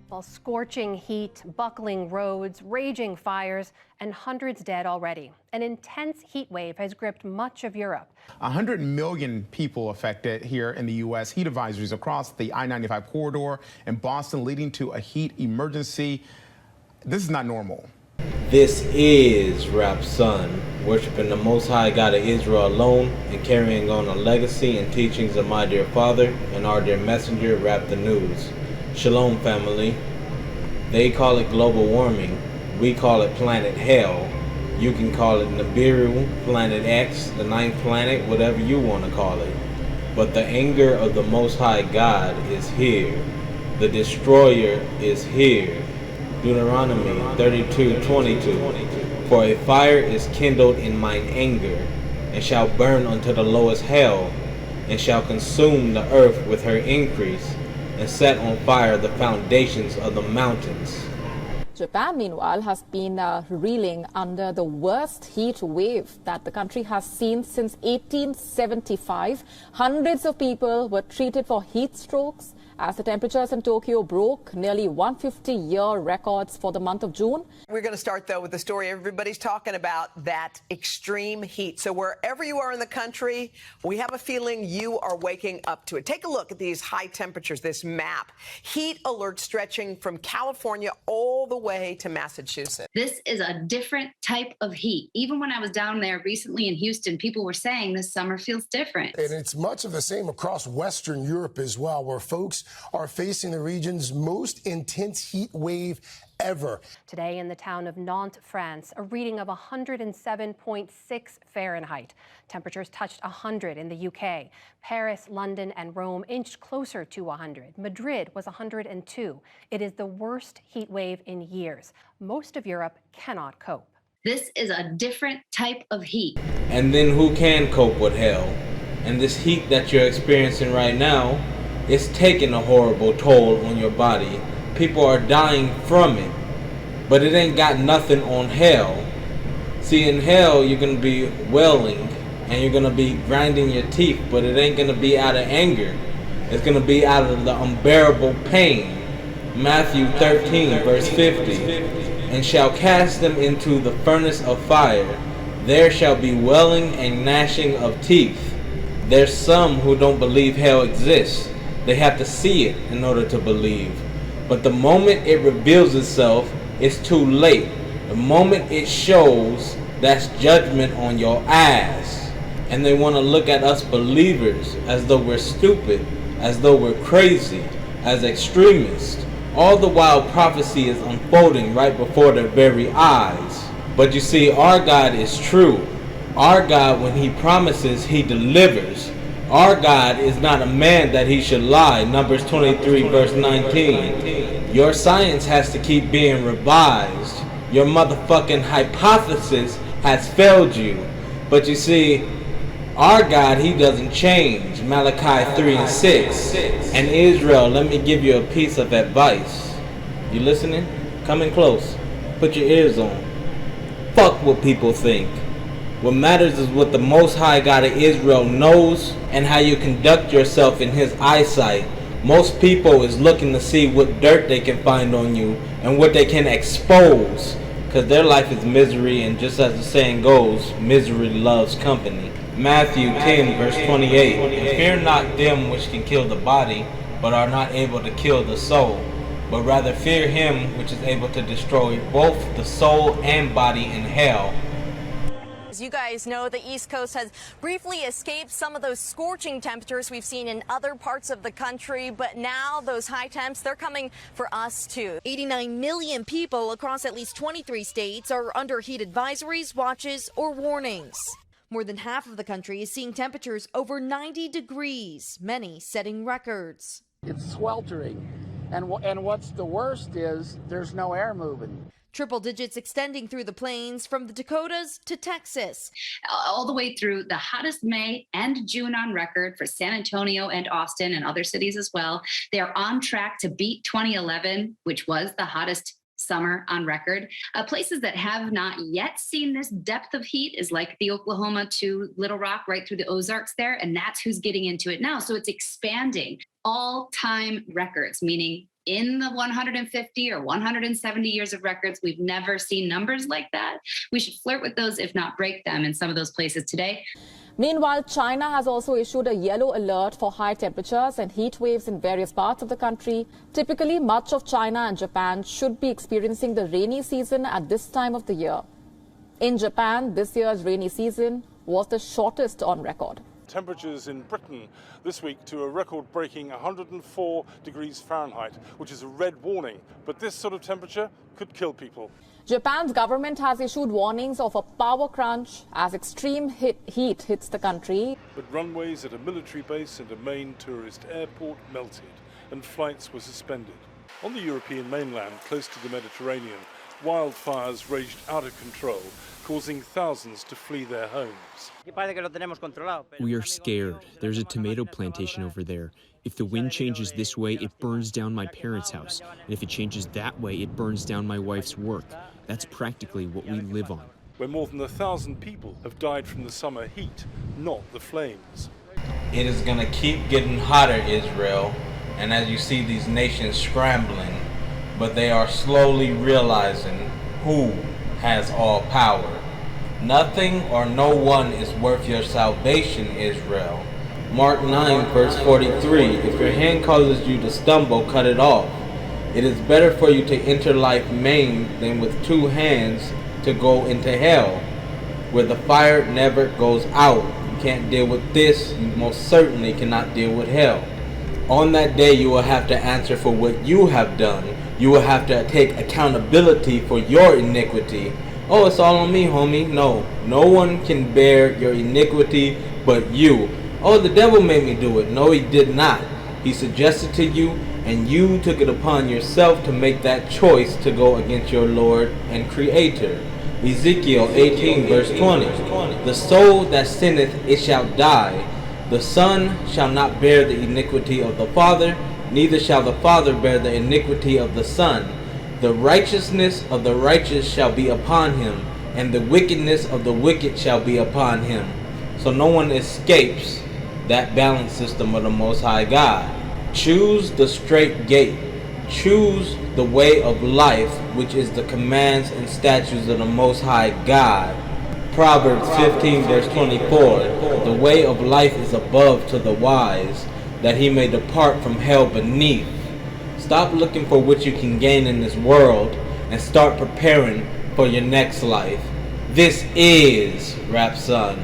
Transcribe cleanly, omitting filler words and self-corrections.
Well, scorching heat, buckling roads, raging fires, and hundreds dead already. An intense heat wave has gripped much of Europe. 100 million people affected here in the U.S. Heat advisories across the I-95 corridor in Boston, leading to a heat emergency. This is not normal. This is Rap's son, worshiping the Most High God of Israel alone and carrying on the legacy and teachings of my dear father and our dear messenger, Rap the News. Shalom, family. They call it global warming. We call it planet hell. You can call it Nibiru, planet X, the ninth planet, whatever you want to call it. But the anger of the Most High God is here. The destroyer is here. Deuteronomy 32:22. For a fire is kindled in mine anger, and shall burn unto the lowest hell, and shall consume the earth with her increase, and set on fire the foundations of the mountains. Japan, meanwhile, has been reeling under the worst heat wave that the country has seen since 1875. Hundreds of people were treated for heat strokes as the temperatures in Tokyo broke nearly 150-year records for the month of June. We're going to start, though, with the story everybody's talking about, that extreme heat. So wherever you are in the country, we have a feeling you are waking up to it. Take a look at these high temperatures, this map. Heat alert stretching from California all the way to Massachusetts. This is a different type of heat. Even when I was down there recently in Houston, people were saying this summer feels different. And it's much of the same across Western Europe as well, where folks are facing the region's most intense heat wave ever. Today in the town of Nantes, France, a reading of 107.6 Fahrenheit. Temperatures touched 100 in the UK. Paris, London, and Rome inched closer to 100. Madrid was 102. It is the worst heat wave in years. Most of Europe cannot cope. This is a different type of heat. And then who can cope with hell? And this heat that you're experiencing right now, it's taking a horrible toll on your body. People are dying from it, but it ain't got nothing on hell. See, in hell, you're going to be wailing and you're going to be grinding your teeth, but it ain't going to be out of anger. It's going to be out of the unbearable pain. Matthew 13, verse 50. And shall cast them into the furnace of fire. There shall be wailing and gnashing of teeth. There's some who don't believe hell exists. They have to see it in order to believe. But the moment it reveals itself, it's too late. The moment it shows, that's judgment on your ass. And they want to look at us believers as though we're stupid, as though we're crazy, as extremists. All the while prophecy is unfolding right before their very eyes. But you see, our God is true. Our God, when he promises, he delivers. Our God is not a man that he should lie. Numbers 23 verse 19. Your science has to keep being revised. Your motherfucking hypothesis has failed you. But you see, our God, he doesn't change. Malachi 3 and 6. And Israel, let me give you a piece of advice. You listening? Come in close. Put your ears on. Fuck what people think. What matters is what the Most High God of Israel knows and how you conduct yourself in his eyesight. Most people is looking to see what dirt they can find on you and what they can expose, because their life is misery, and just as the saying goes, misery loves company. Matthew 10 verse 28. And fear not them which can kill the body, but are not able to kill the soul, but rather fear him which is able to destroy both the soul and body in hell. As you guys know, the East Coast has briefly escaped some of those scorching temperatures we've seen in other parts of the country, but now those high temps, they're coming for us too. 89 million people across at least 23 states are under heat advisories, watches, or warnings. More than half of the country is seeing temperatures over 90 degrees, many setting records. It's sweltering, and what's the worst is there's no air moving. Triple digits extending through the plains from the Dakotas to Texas. All the way through the hottest May and June on record for San Antonio and Austin and other cities as well. They are on track to beat 2011, which was the hottest summer on record. Places that have not yet seen this depth of heat is like the Oklahoma to Little Rock, right through the Ozarks there, and that's who's getting into it now. So it's expanding all-time records, meaning in the 150 or 170 years of records, we've never seen numbers like that. We should flirt with those, if not break them, in some of those places today. Meanwhile, China has also issued a yellow alert for high temperatures and heat waves in various parts of the country. Typically, much of China and Japan should be experiencing the rainy season at this time of the year. In Japan, this year's rainy season was the shortest on record. Temperatures in Britain this week to a record-breaking 104 degrees Fahrenheit, which is a red warning. But this sort of temperature could kill people. Japan's government has issued warnings of a power crunch as extreme heat hits the country. But runways at a military base and a main tourist airport melted and flights were suspended. On the European mainland, close to the Mediterranean, wildfires raged out of control, causing thousands to flee their homes. We are scared. There's a tomato plantation over there. If the wind changes this way, it burns down my parents' house. And if it changes that way, it burns down my wife's work. That's practically what we live on. Where more than 1,000 people have died from the summer heat, not the flames. It is going to keep getting hotter, Israel. And as you see these nations scrambling, but they are slowly realizing who has all power. Nothing or no one is worth your salvation, Israel. Mark 9 verse 43, if your hand causes you to stumble, cut it off. It is better for you to enter life maimed than with 2 hands to go into hell, where the fire never goes out. You can't deal with this, you most certainly cannot deal with hell. On that day you will have to answer for what you have done. You will have to take accountability for your iniquity. Oh, it's all on me, homie. No, no one can bear your iniquity but you. Oh, the devil made me do it. No, he did not. He suggested to you, and you took it upon yourself to make that choice to go against your Lord and Creator. Ezekiel 18 verse 20. The soul that sinneth, it shall die. The son shall not bear the iniquity of the father, neither shall the father bear the iniquity of the son. The righteousness of the righteous shall be upon him, and the wickedness of the wicked shall be upon him. So no one escapes that balance system of the Most High God. Choose the straight gate. Choose the way of life, which is the commands and statutes of the Most High God. Proverbs 15 verse 24. The way of life is above to the wise, that he may depart from hell beneath. Stop looking for what you can gain in this world and start preparing for your next life. This is Rap Son.